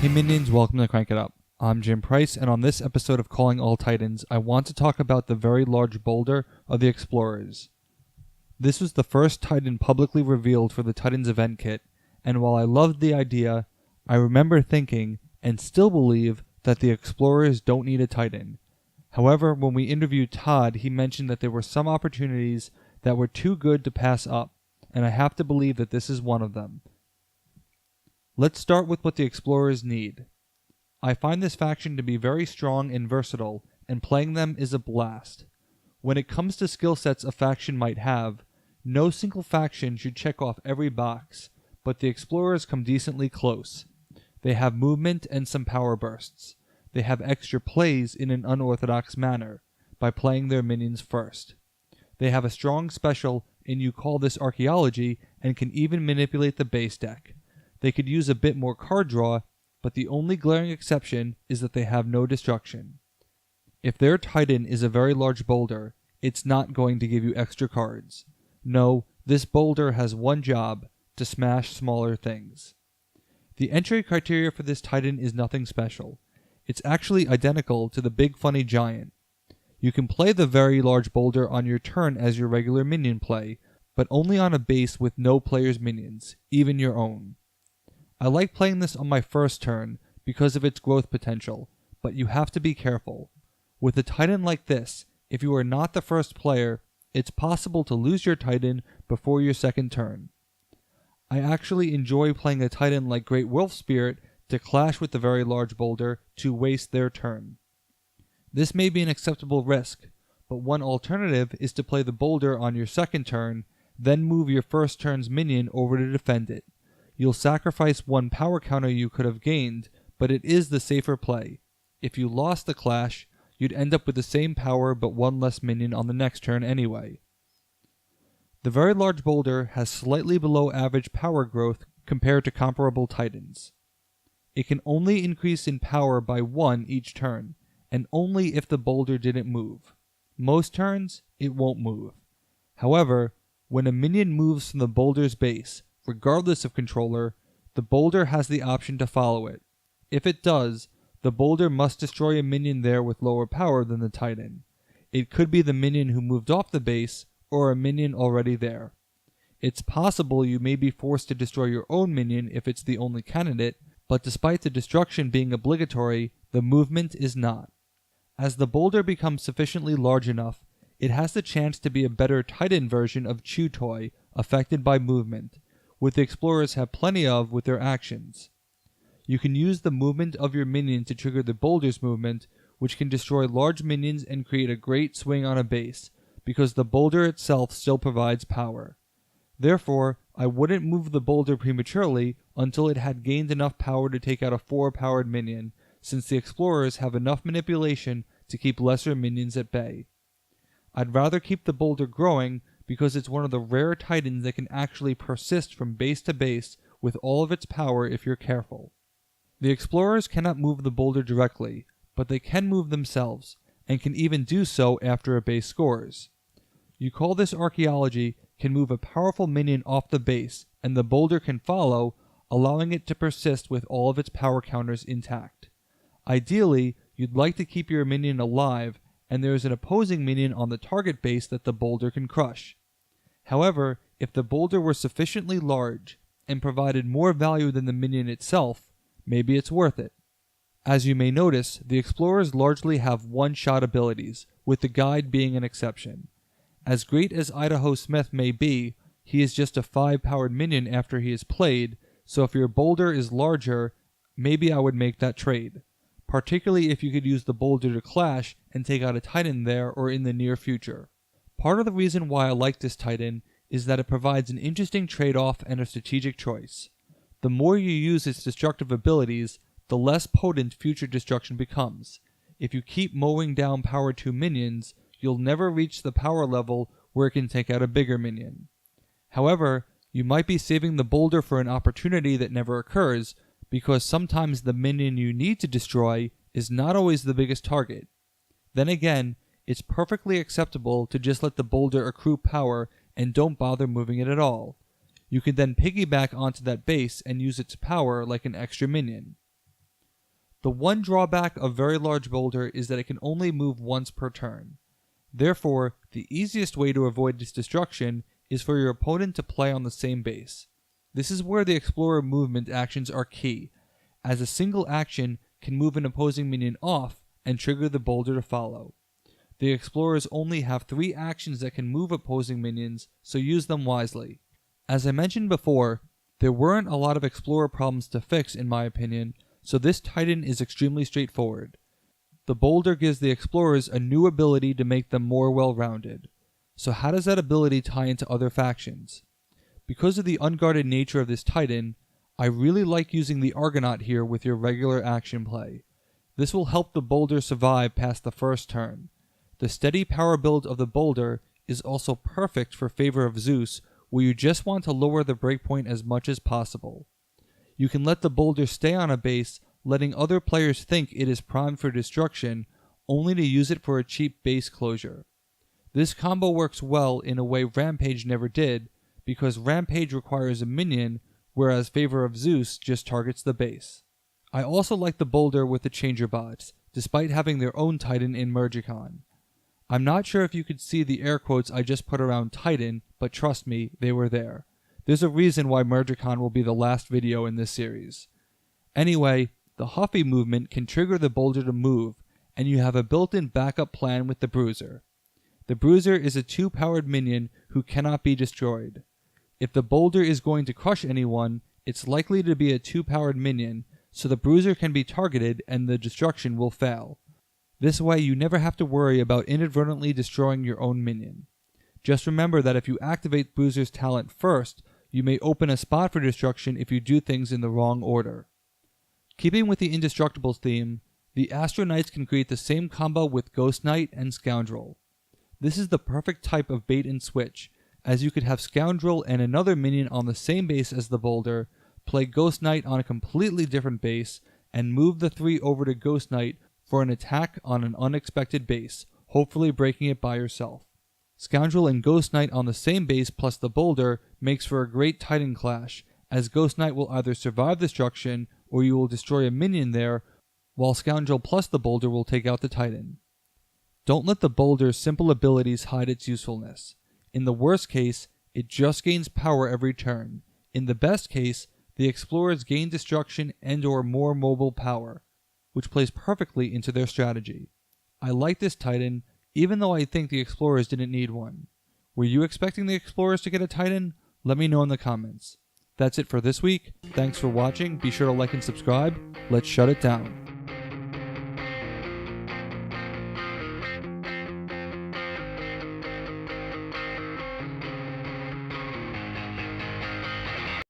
Hey minions, welcome to Crank It Up. I'm Jim Price, and on this episode of Calling All Titans, I want to talk about the Very Large Boulder of the Explorers. This was the first Titan publicly revealed for the Titans event kit, and while I loved the idea, I remember thinking, and still believe, that the Explorers don't need a Titan. However, when we interviewed Todd, he mentioned that there were some opportunities that were too good to pass up, and I have to believe that this is one of them. Let's start with what the Explorers need. I find this faction to be very strong and versatile, and playing them is a blast. When it comes to skill sets a faction might have, no single faction should check off every box, but the Explorers come decently close. They have movement and some power bursts. They have extra plays in an unorthodox manner, by playing their minions first. They have a strong special, and you call this archaeology, and can even manipulate the base deck. They could use a bit more card draw, but the only glaring exception is that they have no destruction. If their Titan is a very large boulder, it's not going to give you extra cards. No, this boulder has one job, to smash smaller things. The entry criteria for this Titan is nothing special. It's actually identical to the Big Funny Giant. You can play the Very Large Boulder on your turn as your regular minion play, but only on a base with no player's minions, even your own. I like playing this on my first turn because of its growth potential, but you have to be careful. With a Titan like this, if you are not the first player, it's possible to lose your Titan before your second turn. I actually enjoy playing a Titan like Great Wolf Spirit to clash with the Very Large Boulder to waste their turn. This may be an acceptable risk, but one alternative is to play the boulder on your second turn, then move your first turn's minion over to defend it. You'll sacrifice one power counter you could have gained, but it is the safer play. If you lost the clash, you'd end up with the same power but one less minion on the next turn anyway. The Very Large Boulder has slightly below average power growth compared to comparable Titans. It can only increase in power by 1 each turn, and only if the boulder didn't move. Most turns, it won't move. However, when a minion moves from the boulder's base, regardless of controller, the boulder has the option to follow it. If it does, the boulder must destroy a minion there with lower power than the Titan. It could be the minion who moved off the base, or a minion already there. It's possible you may be forced to destroy your own minion if it's the only candidate, but despite the destruction being obligatory, the movement is not. As the boulder becomes sufficiently large enough, it has the chance to be a better Titan version of Chew Toy, affected by movement, which the Explorers have plenty of with their actions. You can use the movement of your minion to trigger the boulder's movement, which can destroy large minions and create a great swing on a base, because the boulder itself still provides power. Therefore, I wouldn't move the boulder prematurely until it had gained enough power to take out a 4-powered minion, since the Explorers have enough manipulation to keep lesser minions at bay. I'd rather keep the boulder growing because it's one of the rare Titans that can actually persist from base to base with all of its power if you're careful. The Explorers cannot move the boulder directly, but they can move themselves, and can even do so after a base scores. You call this archaeology can move a powerful minion off the base, and the boulder can follow, allowing it to persist with all of its power counters intact. Ideally, you'd like to keep your minion alive, and there is an opposing minion on the target base that the boulder can crush. However, if the boulder were sufficiently large, and provided more value than the minion itself, maybe it's worth it. As you may notice, the Explorers largely have one-shot abilities, with the Guide being an exception. As great as Idaho Smith may be, he is just a 5-powered minion after he is played, so if your boulder is larger, maybe I would make that trade, particularly if you could use the boulder to clash and take out a Titan there or in the near future. Part of the reason why I like this Titan is that it provides an interesting trade-off and a strategic choice. The more you use its destructive abilities, the less potent future destruction becomes. If you keep mowing down power 2 minions, you'll never reach the power level where it can take out a bigger minion. However, you might be saving the boulder for an opportunity that never occurs, because sometimes the minion you need to destroy is not always the biggest target. Then again, it's perfectly acceptable to just let the boulder accrue power and don't bother moving it at all. You can then piggyback onto that base and use its power like an extra minion. The one drawback of Very Large Boulder is that it can only move once per turn. Therefore, the easiest way to avoid its destruction is for your opponent to play on the same base. This is where the Explorer movement actions are key, as a single action can move an opposing minion off and trigger the boulder to follow. The Explorers only have 3 actions that can move opposing minions, so use them wisely. As I mentioned before, there weren't a lot of Explorer problems to fix in my opinion, so this Titan is extremely straightforward. The boulder gives the Explorers a new ability to make them more well-rounded. So how does that ability tie into other factions? Because of the unguarded nature of this Titan, I really like using the Argonaut here with your regular action play. This will help the boulder survive past the first turn. The steady power build of the boulder is also perfect for Favor of Zeus, where you just want to lower the breakpoint as much as possible. You can let the boulder stay on a base, letting other players think it is primed for destruction, only to use it for a cheap base closure. This combo works well in a way Rampage never did, because Rampage requires a minion, whereas Favor of Zeus just targets the base. I also like the boulder with the Changer bots, despite having their own Titan in Mergicon. I'm not sure if you could see the air quotes I just put around Titan, but trust me, they were there. There's a reason why Mergicon will be the last video in this series. Anyway, the Huffy movement can trigger the boulder to move, and you have a built-in backup plan with the Bruiser. The Bruiser is a 2-powered minion who cannot be destroyed. If the boulder is going to crush anyone, it's likely to be a 2-powered minion, so the Bruiser can be targeted and the destruction will fail. This way you never have to worry about inadvertently destroying your own minion. Just remember that if you activate Bruiser's talent first, you may open a spot for destruction if you do things in the wrong order. Keeping with the Indestructibles theme, the Astro Knights can create the same combo with Ghost Knight and Scoundrel. This is the perfect type of bait and switch, as you could have Scoundrel and another minion on the same base as the boulder, play Ghost Knight on a completely different base, and move the 3 over to Ghost Knight for an attack on an unexpected base, hopefully breaking it by yourself. Scoundrel and Ghost Knight on the same base plus the boulder makes for a great Titan clash, as Ghost Knight will either survive destruction or you will destroy a minion there, while Scoundrel plus the boulder will take out the Titan. Don't let the boulder's simple abilities hide its usefulness. In the worst case, it just gains power every turn. In the best case, the Explorers gain destruction and or more mobile power, which plays perfectly into their strategy. I like this Titan, even though I think the Explorers didn't need one. Were you expecting the Explorers to get a Titan? Let me know in the comments. That's it for this week. Thanks for watching. Be sure to like and subscribe. Let's shut it down.